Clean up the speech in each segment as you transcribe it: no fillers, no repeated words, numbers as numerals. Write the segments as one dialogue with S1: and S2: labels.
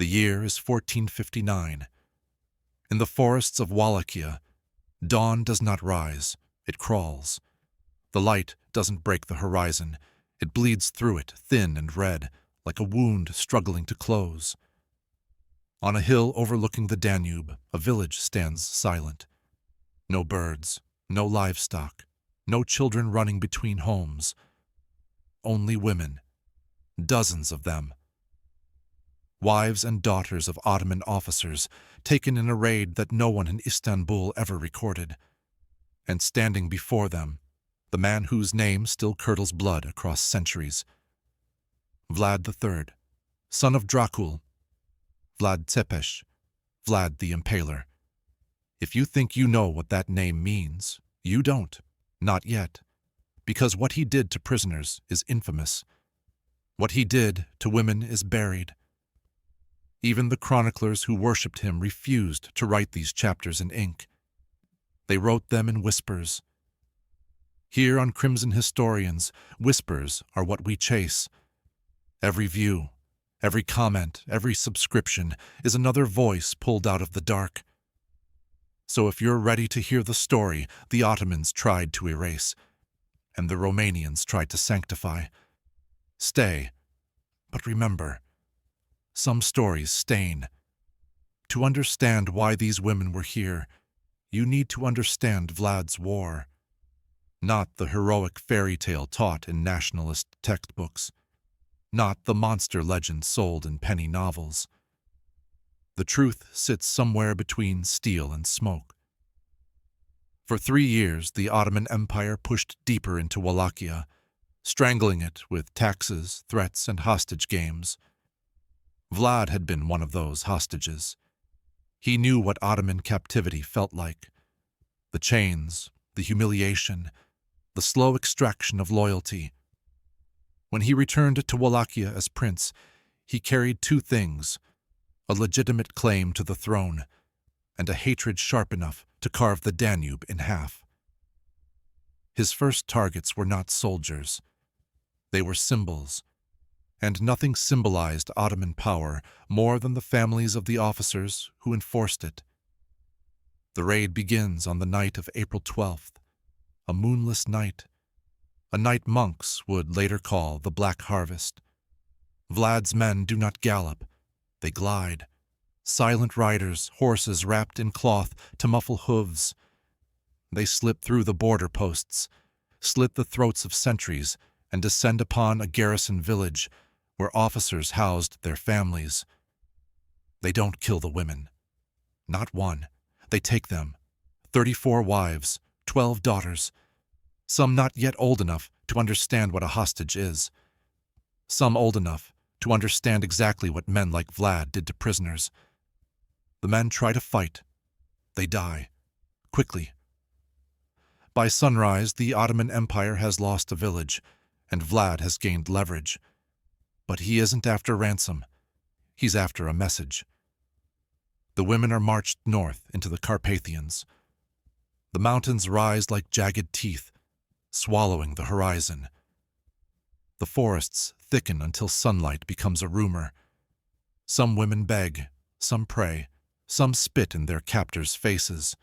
S1: The year is 1459. In the forests of Wallachia, dawn does not rise, it crawls. The light doesn't break the horizon, it bleeds through it, thin and red, like a wound struggling to close. On a hill overlooking the Danube, a village stands silent. No birds, no livestock, no children running between homes. Only women, dozens of them. Wives and daughters of Ottoman officers, taken in a raid that no one in Istanbul ever recorded. And standing before them, the man whose name still curdles blood across centuries. Vlad III, son of Dracul, Vlad Tepes, Vlad the Impaler. If you think you know what that name means, you don't, not yet, because what he did to prisoners is infamous. What he did to women is buried. Even the chroniclers who worshipped him refused to write these chapters in ink. They wrote them in whispers. Here on Crimson Historians, whispers are what we chase. Every view, every comment, every subscription is another voice pulled out of the dark. So if you're ready to hear the story the Ottomans tried to erase, and the Romanians tried to sanctify, stay. But remember, some stories stain. To understand why these women were here, you need to understand Vlad's war. Not the heroic fairy tale taught in nationalist textbooks. Not the monster legend sold in penny novels. The truth sits somewhere between steel and smoke. For 3 years, the Ottoman Empire pushed deeper into Wallachia, strangling it with taxes, threats, and hostage games. Vlad had been one of those hostages. He knew what Ottoman captivity felt like. The chains, the humiliation, the slow extraction of loyalty. When he returned to Wallachia as prince, he carried 2 things: a legitimate claim to the throne, and a hatred sharp enough to carve the Danube in half. His first targets were not soldiers. They were symbols, and nothing symbolized Ottoman power more than the families of the officers who enforced it. The raid begins on the night of April 12th, a moonless night, a night monks would later call the Black Harvest. Vlad's men do not gallop, they glide. Silent riders, horses wrapped in cloth to muffle hooves. They slip through the border posts, slit the throats of sentries, and descend upon a garrison village where officers housed their families. They don't kill the women. Not one. They take them. 34 wives, 12 daughters. Some not yet old enough to understand what a hostage is. Some old enough to understand exactly what men like Vlad did to prisoners. The men try to fight. They die. Quickly. By sunrise, the Ottoman Empire has lost a village, and Vlad has gained leverage. But he isn't after ransom. He's after a message. The women are marched north into the Carpathians. The mountains rise like jagged teeth, swallowing the horizon. The forests thicken until sunlight becomes a rumor. Some women beg, some pray, some spit in their captors' faces.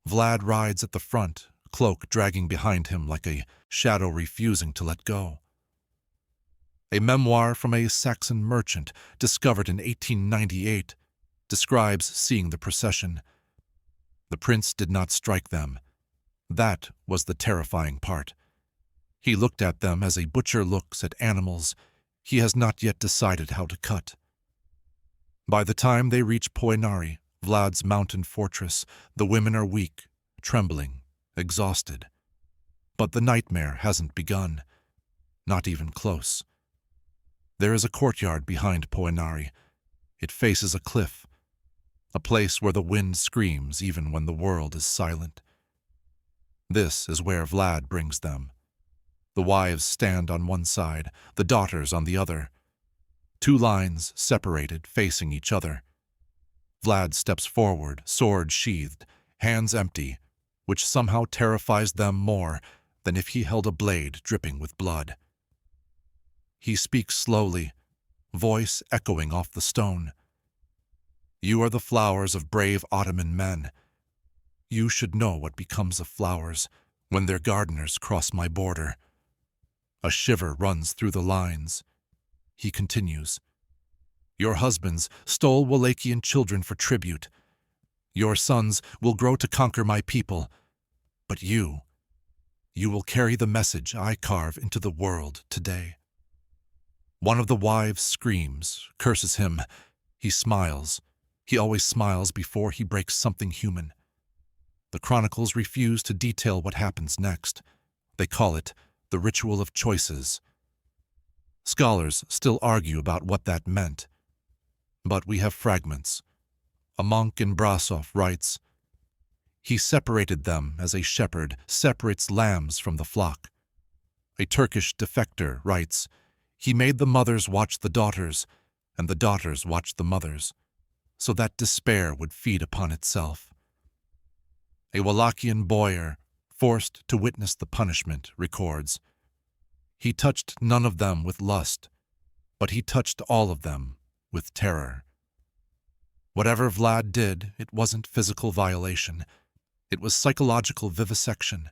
S1: Vlad rides at the front, cloak dragging behind him like a shadow refusing to let go. A memoir from a Saxon merchant discovered in 1898 describes seeing the procession. The prince did not strike them. That was the terrifying part. He looked at them as a butcher looks at animals he has not yet decided how to cut. By the time they reach Poenari, Vlad's mountain fortress, the women are weak, trembling, exhausted. But the nightmare hasn't begun, not even close. There is a courtyard behind Poenari. It faces a cliff, a place where the wind screams even when the world is silent. This is where Vlad brings them. The wives stand on one side, the daughters on the other. 2 lines separated, facing each other. Vlad steps forward, sword sheathed, hands empty, which somehow terrifies them more than if he held a blade dripping with blood. He speaks slowly, voice echoing off the stone. You are the flowers of brave Ottoman men. You should know what becomes of flowers when their gardeners cross my border. A shiver runs through the lines. He continues. Your husbands stole Wallachian children for tribute. Your sons will grow to conquer my people. But you will carry the message I carve into the world today. One of the wives screams, curses him. He smiles. He always smiles before he breaks something human. The chronicles refuse to detail what happens next. They call it the ritual of choices. Scholars still argue about what that meant. But we have fragments. A monk in Brasov writes, "He separated them as a shepherd separates lambs from the flock." A Turkish defector writes, "He made the mothers watch the daughters, and the daughters watch the mothers, so that despair would feed upon itself." A Wallachian boyar, forced to witness the punishment, records, "He touched none of them with lust, but he touched all of them with terror." Whatever Vlad did, it wasn't physical violation. It was psychological vivisection.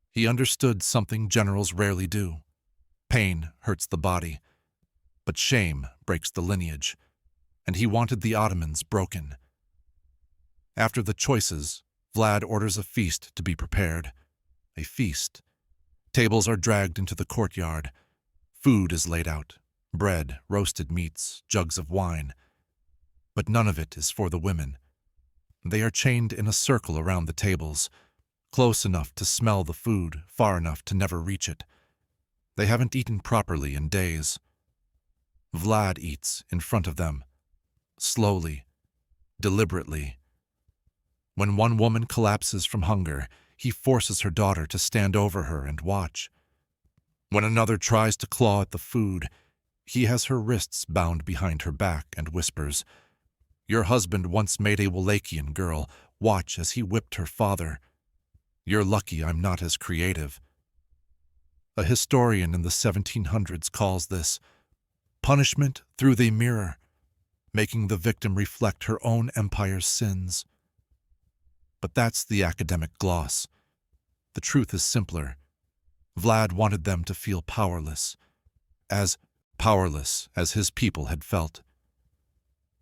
S1: He understood something generals rarely do. Pain hurts the body, but shame breaks the lineage, and he wanted the Ottomans broken. After the choices, Vlad orders a feast to be prepared. A feast. Tables are dragged into the courtyard. Food is laid out. Bread, roasted meats, jugs of wine. But none of it is for the women. They are chained in a circle around the tables, close enough to smell the food, far enough to never reach it. They haven't eaten properly in days. Vlad eats in front of them, slowly, deliberately. When one woman collapses from hunger, he forces her daughter to stand over her and watch. When another tries to claw at the food, he has her wrists bound behind her back and whispers, "Your husband once made a Wallachian girl. Watch as he whipped her father. You're lucky I'm not as creative." A historian in the 1700s calls this punishment through the mirror, making the victim reflect her own empire's sins. But that's the academic gloss. The truth is simpler. Vlad wanted them to feel powerless as his people had felt.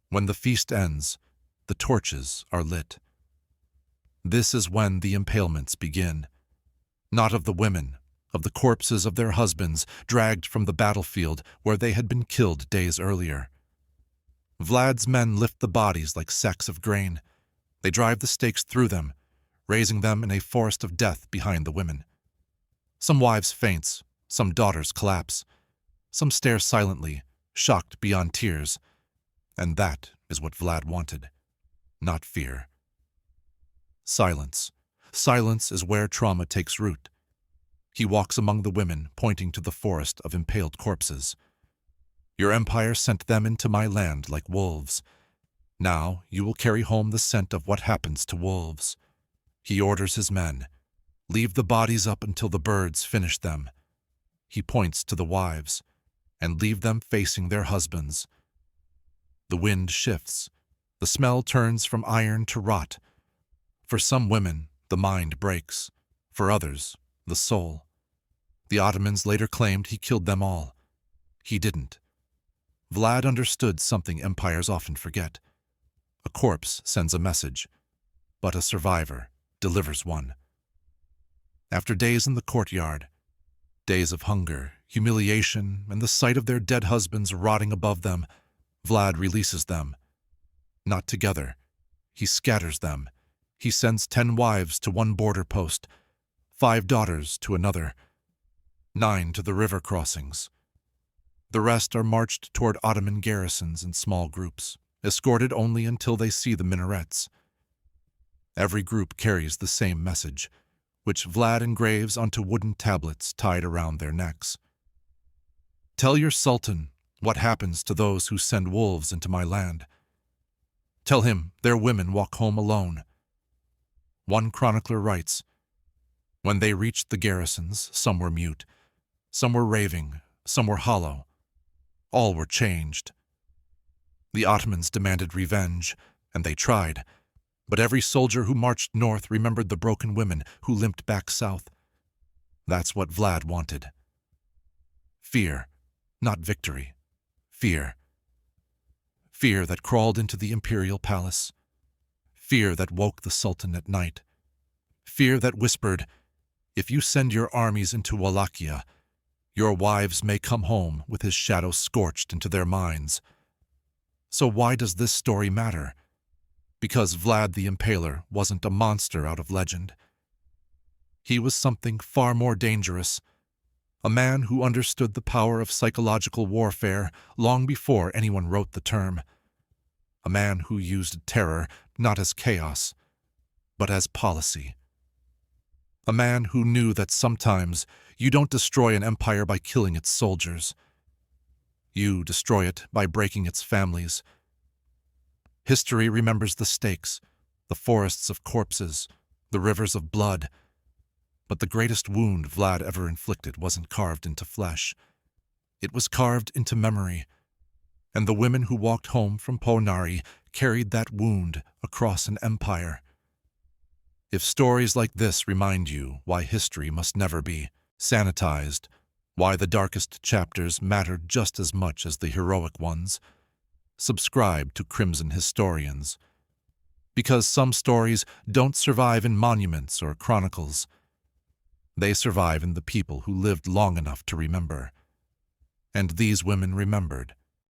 S1: When the feast ends, the torches are lit. This is when the impalements begin. Not of the women, of the corpses of their husbands dragged from the battlefield where they had been killed days earlier. Vlad's men lift the bodies like sacks of grain. They drive the stakes through them, raising them in a forest of death behind the women. Some wives faint, some daughters collapse. Some stare silently, shocked beyond tears. And that is what Vlad wanted, not fear. Silence. Silence is where trauma takes root. He walks among the women, pointing to the forest of impaled corpses. Your empire sent them into my land like wolves. Now you will carry home the scent of what happens to wolves. He orders his men, leave the bodies up until the birds finish them. He points to the wives, and leave them facing their husbands. The wind shifts. The smell turns from iron to rot. For some women, the mind breaks. For others, the soul. The Ottomans later claimed he killed them all. He didn't. Vlad understood something empires often forget. A corpse sends a message, but a survivor delivers one. After days in the courtyard, days of hunger, humiliation, and the sight of their dead husbands rotting above them, Vlad releases them. Not together. He scatters them. He sends 10 wives to one border post, 5 daughters to another, 9 to the river crossings. The rest are marched toward Ottoman garrisons in small groups, escorted only until they see the minarets. Every group carries the same message, which Vlad engraves onto wooden tablets tied around their necks. Tell your sultan what happens to those who send wolves into my land. Tell him their women walk home alone. One chronicler writes, when they reached the garrisons, some were mute, some were raving, some were hollow. all were changed. The Ottomans demanded revenge, and they tried, but every soldier who marched north remembered the broken women who limped back south. That's what Vlad wanted. Fear, not victory. Fear. Fear that crawled into the imperial palace. Fear that woke the Sultan at night. Fear that whispered, "If you send your armies into Wallachia, your wives may come home with his shadow scorched into their minds." So why does this story matter? Because Vlad the Impaler wasn't a monster out of legend. He was something far more dangerous, a man who understood the power of psychological warfare long before anyone wrote the term. A man who used terror not as chaos, but as policy. A man who knew that sometimes you don't destroy an empire by killing its soldiers. You destroy it by breaking its families. History remembers the stakes, the forests of corpses, the rivers of blood. But the greatest wound Vlad ever inflicted wasn't carved into flesh. It was carved into memory, and the women who walked home from Ponari carried that wound across an empire. If stories like this remind you why history must never be sanitized, why the darkest chapters matter just as much as the heroic ones, subscribe to Crimson Historians. Because some stories don't survive in monuments or chronicles. They survive in the people who lived long enough to remember. And these women remembered.